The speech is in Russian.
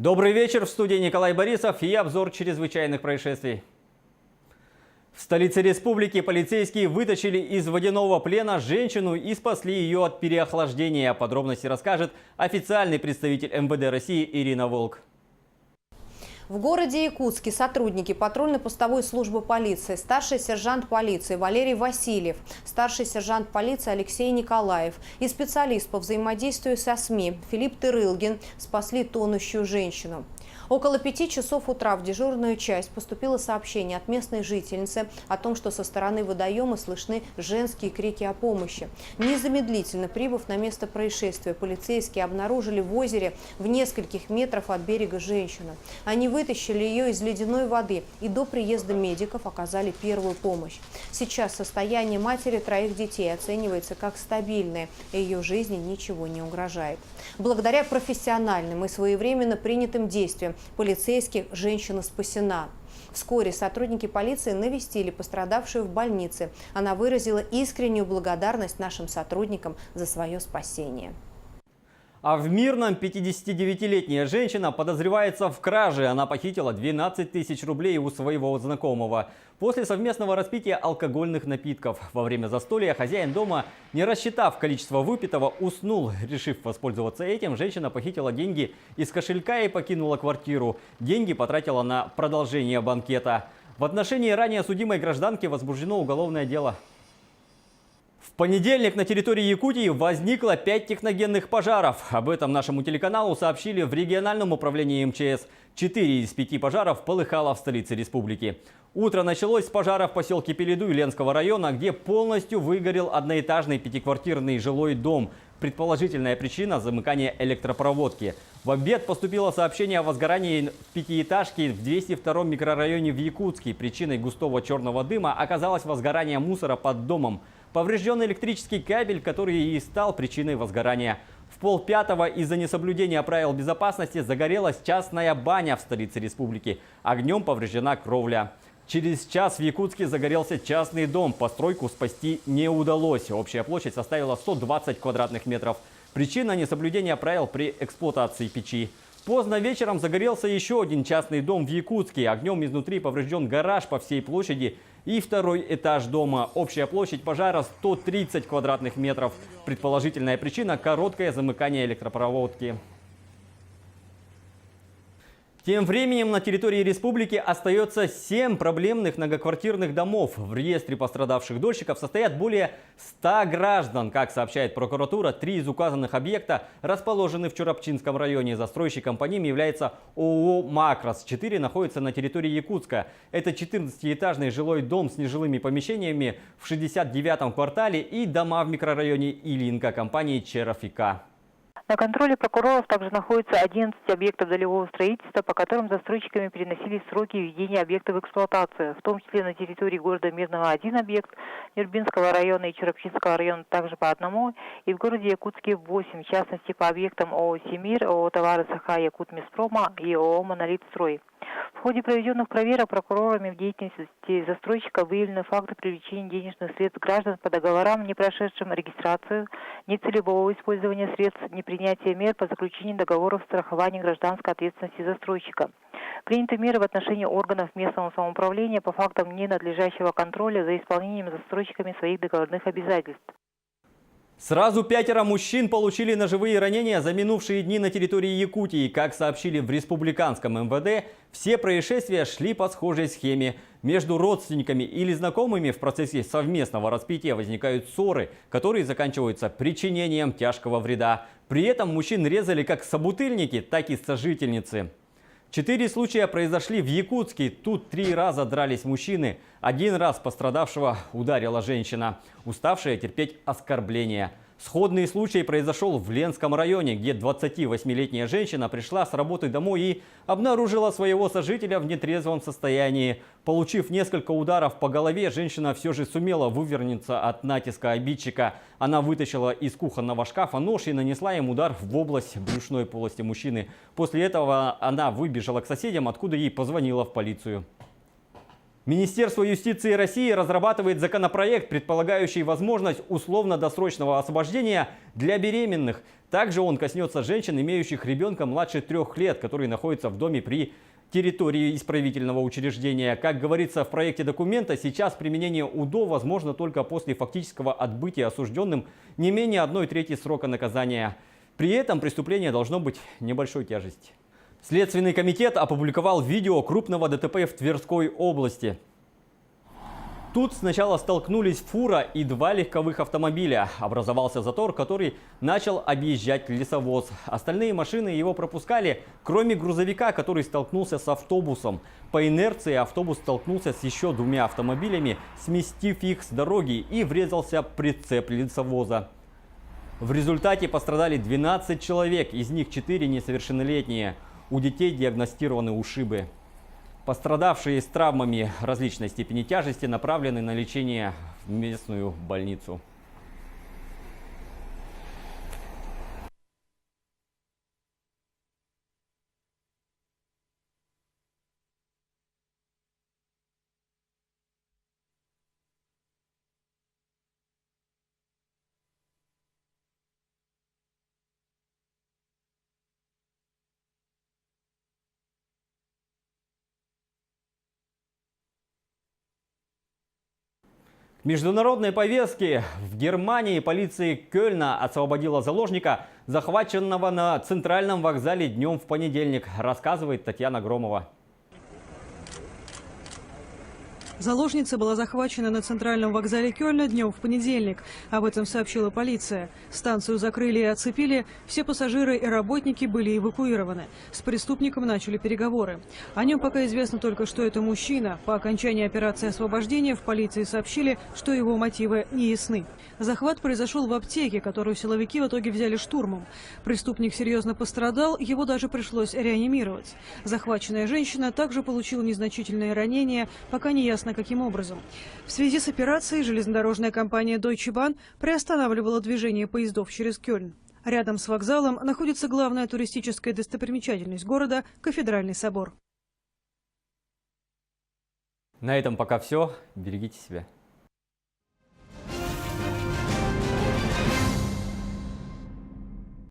Добрый вечер, в студии Николай Борисов и обзор чрезвычайных происшествий. В столице республики полицейские вытащили из водяного плена женщину и спасли ее от переохлаждения. Подробности расскажет официальный представитель МВД России Ирина Волк. В городе Якутске сотрудники патрульно-постовой службы полиции, старший сержант полиции Валерий Васильев, старший сержант полиции Алексей Николаев и специалист по взаимодействию со СМИ Филипп Тырылгин спасли тонущую женщину. Около 5 часов утра в дежурную часть поступило сообщение от местной жительницы о том, что со стороны водоема слышны женские крики о помощи. Незамедлительно прибыв на место происшествия, полицейские обнаружили в озере в нескольких метрах от берега женщину. Они вытащили ее из ледяной воды и до приезда медиков оказали первую помощь. Сейчас состояние матери 3 детей оценивается как стабильное, и ее жизни ничего не угрожает. Благодаря профессиональным и своевременно принятым действиям полицейских женщина спасена. Вскоре сотрудники полиции навестили пострадавшую в больнице. Она выразила искреннюю благодарность нашим сотрудникам за свое спасение. А в Мирном 59-летняя женщина подозревается в краже. Она похитила 12 тысяч рублей у своего знакомого. После совместного распития алкогольных напитков во время застолья хозяин дома, не рассчитав количество выпитого, уснул. Решив воспользоваться этим, женщина похитила деньги из кошелька и покинула квартиру. Деньги потратила на продолжение банкета. В отношении ранее судимой гражданки возбуждено уголовное дело. В понедельник на территории Якутии возникло 5 техногенных пожаров. Об этом нашему телеканалу сообщили в региональном управлении МЧС. 4 из 5 пожаров полыхало в столице республики. Утро началось с пожара в поселке Пеледу Ленского района, где полностью выгорел одноэтажный 5-квартирный жилой дом. Предположительная причина – замыкание электропроводки. В обед поступило сообщение о возгорании в 5-этажке в 202-м микрорайоне в Якутске. Причиной густого черного дыма оказалось возгорание мусора под домом. Поврежден электрический кабель, который и стал причиной возгорания. В 4:30 из-за несоблюдения правил безопасности загорелась частная баня в столице республики. Огнем повреждена кровля. Через час в Якутске загорелся частный дом. Постройку спасти не удалось. Общая площадь составила 120 квадратных метров. Причина – несоблюдения правил при эксплуатации печи. Поздно вечером загорелся еще один частный дом в Якутске. Огнем изнутри поврежден гараж по всей площади и 2-й этаж дома. Общая площадь пожара 130 квадратных метров. Предположительная причина – короткое замыкание электропроводки. Тем временем на территории республики остается 7 проблемных многоквартирных домов. В реестре пострадавших дольщиков состоят более 100 граждан. Как сообщает прокуратура, 3 из указанных объекта расположены в Чурапчинском районе. Застройщиком по ним является ООО «Макрос». 4 находятся на территории Якутска. Это 14-этажный жилой дом с нежилыми помещениями в 69-м квартале и дома в микрорайоне Илинка компании «Черафика». На контроле прокуроров также находится 11 объектов долевого строительства, по которым застройщиками переносились сроки введения объекта в эксплуатацию. В том числе на территории города Мирного 1 объект, Нюрбинского района и Чурапчинского района также по 1, и в городе Якутске 8, в частности по объектам ООО «Семир», ООО «Товары Саха Якутмеспрома» и ООО «Монолит-строй». В ходе проведенных проверок прокурорами в деятельности застройщика выявлены факты привлечения денежных средств граждан по договорам, не прошедшим регистрацию, нецелевого использования средств, непринятия мер по заключению договоров страхования гражданской ответственности застройщика. Приняты меры в отношении органов местного самоуправления по фактам ненадлежащего контроля за исполнением застройщиками своих договорных обязательств. Сразу 5 мужчин получили ножевые ранения за минувшие дни на территории Якутии. Как сообщили в республиканском МВД, все происшествия шли по схожей схеме. Между родственниками или знакомыми в процессе совместного распития возникают ссоры, которые заканчиваются причинением тяжкого вреда. При этом мужчин резали как собутыльники, так и сожительницы. 4 случая произошли в Якутске. Тут 3 раза дрались мужчины. 1 раз пострадавшего ударила женщина, уставшая терпеть оскорбления. Сходный случай произошел в Ленском районе, где 28-летняя женщина пришла с работы домой и обнаружила своего сожителя в нетрезвом состоянии. Получив несколько ударов по голове, женщина все же сумела вывернуться от натиска обидчика. Она вытащила из кухонного шкафа нож и нанесла им удар в область брюшной полости мужчины. После этого она выбежала к соседям, откуда ей позвонила в полицию. Министерство юстиции России разрабатывает законопроект, предполагающий возможность условно-досрочного освобождения для беременных. Также он коснется женщин, имеющих ребенка младше 3 лет, которые находятся в доме при территории исправительного учреждения. Как говорится в проекте документа, сейчас применение УДО возможно только после фактического отбытия осужденным не менее 1/3 срока наказания. При этом преступление должно быть небольшой тяжести. Следственный комитет опубликовал видео крупного ДТП в Тверской области. Тут сначала столкнулись фура и 2 легковых автомобиля. Образовался затор, который начал объезжать лесовоз. Остальные машины его пропускали, кроме грузовика, который столкнулся с автобусом. По инерции автобус столкнулся с еще 2 автомобилями, сместив их с дороги, и врезался в прицеп лесовоза. В результате пострадали 12 человек, из них 4 несовершеннолетние. У детей диагностированы ушибы. Пострадавшие с травмами различной степени тяжести направлены на лечение в местную больницу. К международной повестке в Германии полиция Кёльна освободила заложника, захваченного на центральном вокзале днем в понедельник, рассказывает Татьяна Громова. Заложница была захвачена на центральном вокзале Кёльна днем в понедельник. Об этом сообщила полиция. Станцию закрыли и оцепили. Все пассажиры и работники были эвакуированы. С преступником начали переговоры. О нем пока известно только, что это мужчина. По окончании операции освобождения в полиции сообщили, что его мотивы не ясны. Захват произошел в аптеке, которую силовики в итоге взяли штурмом. Преступник серьезно пострадал, его даже пришлось реанимировать. Захваченная женщина также получила незначительные ранения, пока не ясно, каким образом. В связи с операцией железнодорожная компания Deutsche Bahn приостанавливала движение поездов через Кёльн. Рядом с вокзалом находится главная туристическая достопримечательность города – Кафедральный собор. На этом пока все. Берегите себя.